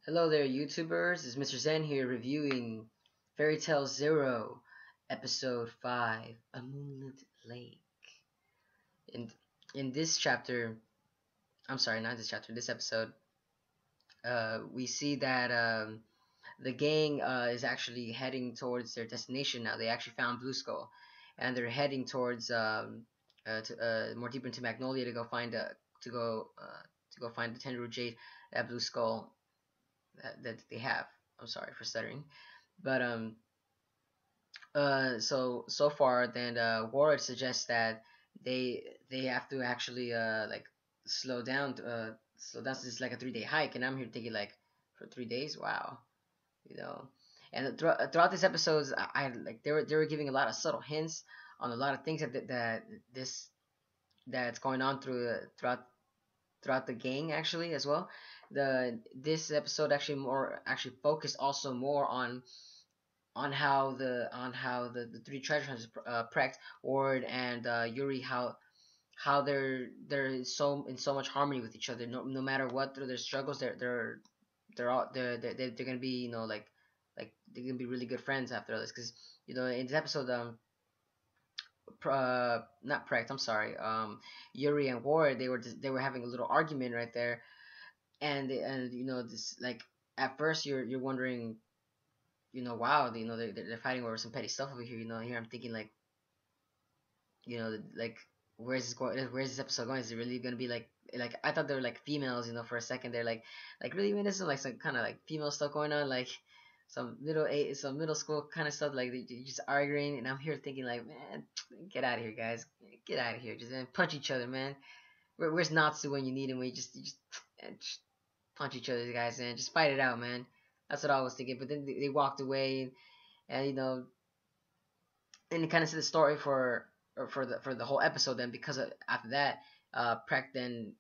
Hello there, YouTubers. It's Mr. Zen here reviewing Fairy Tale Zero, Episode 5, A Moonlit Lake. In in this chapter, I'm sorry, not this chapter, this episode, we see that the gang is actually heading towards their destination now. They actually found Blue Skull, and they're heading towards more deeper into Magnolia to go find to go find the Tenru Jade that Blue Skull that they have. I'm sorry for stuttering. But so far then Ward suggests that they have to actually slow down, since it's like a 3 day hike, and I'm here thinking like for 3 days, wow, you know. And throughout these episodes, I like they were giving a lot of subtle hints on a lot of things that this that's going on throughout the gang actually as well. This episode actually focused also more on how the three treasure hunters, Precht, Ward, and Yuri, how they're so in so much harmony with each other. No matter what through their struggles, they're gonna be, like they're gonna be really good friends after this. Because in this episode, not Precht, I'm sorry, Yuri and Ward, they were having a little argument right there, and this, like, at first you're wondering, wow, they're fighting over some petty stuff over here. Here I'm thinking, like, like, where's this going? Where's this episode going? Is it really gonna be like I thought they were like females, for a second. They're like really reminiscent, like some kind of like female stuff going on, like some middle school kind of stuff, like they just arguing. And I'm here thinking, like, man, get out of here, guys, get out of here, just punch each other, man. Where's Natsu when you need him? When just punch each other, guys, and just fight it out, man. That's what I was thinking. But then they walked away, and and it kind of set the story for the whole episode. Then, because after that, Prek then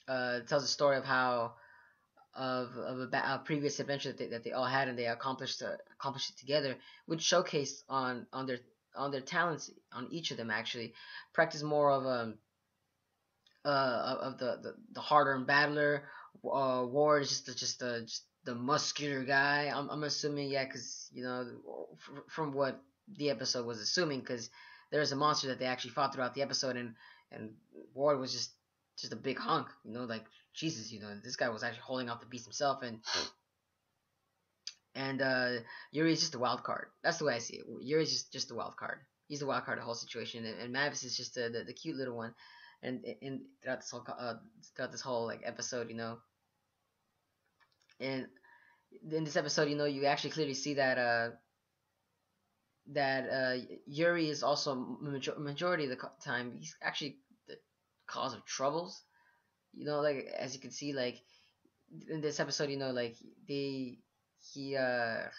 tells the story of how a previous adventure that they all had, and they accomplished it together, which showcased on their talents on each of them. Actually, Prek is more of the harder and battler. Ward is just the muscular guy. I'm assuming, yeah, because from what the episode was assuming, because there's a monster that they actually fought throughout the episode, and Ward was just a big hunk. Like, Jesus, this guy was actually holding off the beast himself, and Yuri is just a wild card. That's the way I see it. Yuri is just a wild card. He's the wild card of the whole situation, and Mavis is just the cute little one. And throughout this whole, like, episode, and in this episode, you actually clearly see that Yuri is also majority of the time he's actually the cause of troubles. Like, as you can see, like, in this episode, like, they he uh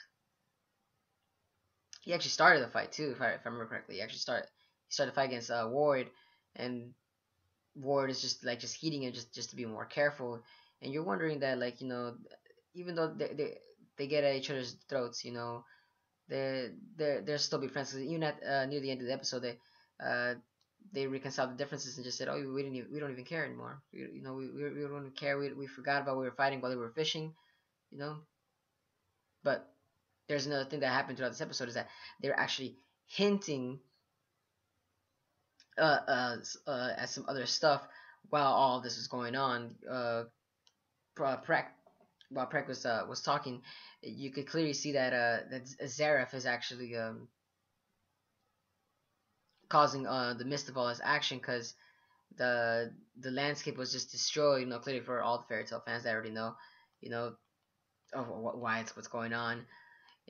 he actually started the fight too, if I remember correctly. He started the fight against Ward, and Ward is just heating him, just to be more careful. And you're wondering that, like, even though they get at each other's throats, they're still be friends. 'Cause even at near the end of the episode, they reconciled the differences and just said, "Oh, we don't even care anymore. We don't even care. We forgot about we were fighting while they were fishing, you know." But there's another thing that happened throughout this episode, is that they're actually hinting at some other stuff while all this was going on. Prek, while Prek was talking, you could clearly see that ZerØ is actually causing the mist of all this action, because the landscape was just destroyed. Clearly for all the fairy tale fans that already know, you know, why it's what's going on,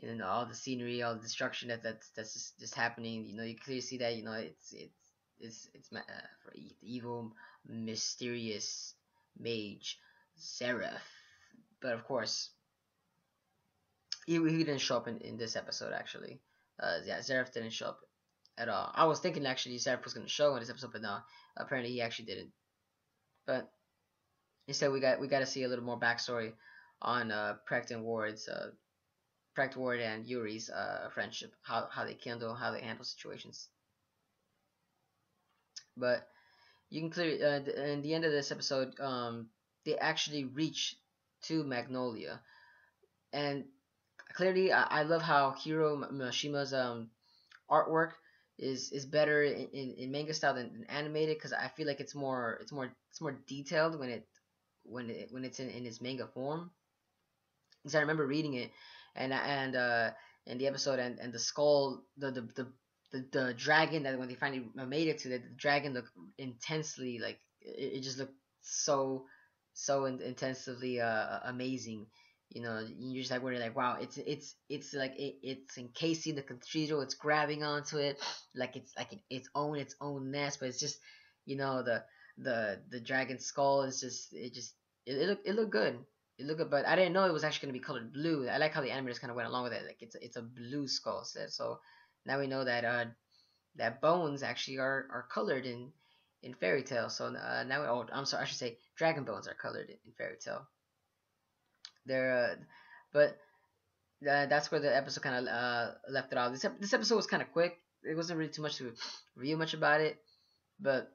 and all the scenery, all the destruction that's just happening. You clearly see that. For the evil, mysterious mage ZerØ. But of course, he didn't show up in this episode, actually. Yeah, ZerØ didn't show up at all. I was thinking actually ZerØ was going to show in this episode, but no, apparently he actually didn't. But instead, we got to see a little more backstory on Precht and Ward and Yuri's friendship, how they handle situations. But you can clearly in the end of this episode, they actually reach to Magnolia. And clearly, I love how Hiro Mashima's artwork is better in manga style than animated, because I feel like it's more detailed when it's in its manga form. Because I remember reading it, and the episode, and the skull, the dragon, that when they finally made it to the dragon, looked intensely, like it just looked intensively amazing. You're just like wondering, like, wow, it's like it's encasing the cathedral, it's grabbing onto it, like its own nest, but it's just, the dragon skull is just it looked good. It looked good, but I didn't know it was actually gonna be colored blue. I like how the animators kind of went along with it, like it's a blue skull set. So now we know that bones actually are colored in Fairy Tale. So now I'm sorry, I should say dragon bones are colored in Fairy Tale. They're but that's where the episode kind of left it off. This episode was kind of quick. It wasn't really too much to review much about it, but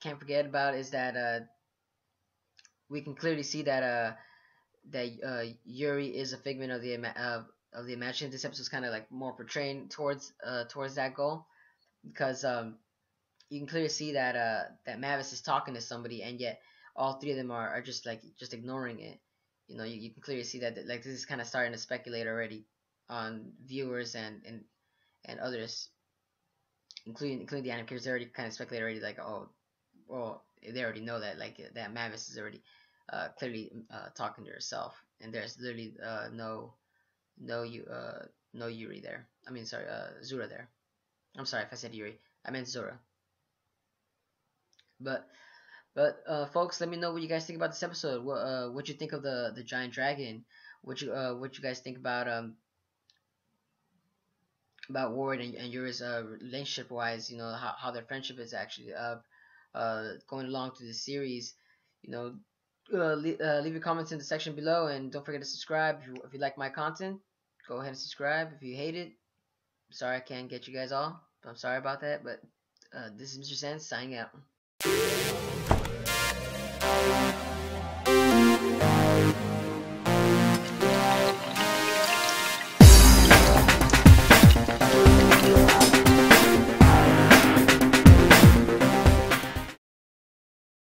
can't forget about is that we can clearly see that Yuri is a figment of the imagination. This episode is kind of like more portraying towards that goal, because you can clearly see that Mavis is talking to somebody, and yet all three of them are just ignoring it. You can clearly see that like this is kind of starting to speculate already on viewers and others, including the animators. They already kind of speculate already, like, oh, well, they already know that, like, that Mavis is already clearly talking to herself, and there's literally no Yuri there. I mean, sorry, Zura there. I'm sorry if I said Yuri. I meant Zora. But folks, let me know what you guys think about this episode. What you think of the giant dragon? What you guys think about Ward and Yuri's relationship wise? How their friendship is actually going along through the series. Leave your comments in the section below, and don't forget to subscribe if you like my content. Go ahead and subscribe. If you hate it, sorry I can't get you guys all. I'm sorry about that, but this is Mr. Sands signing out.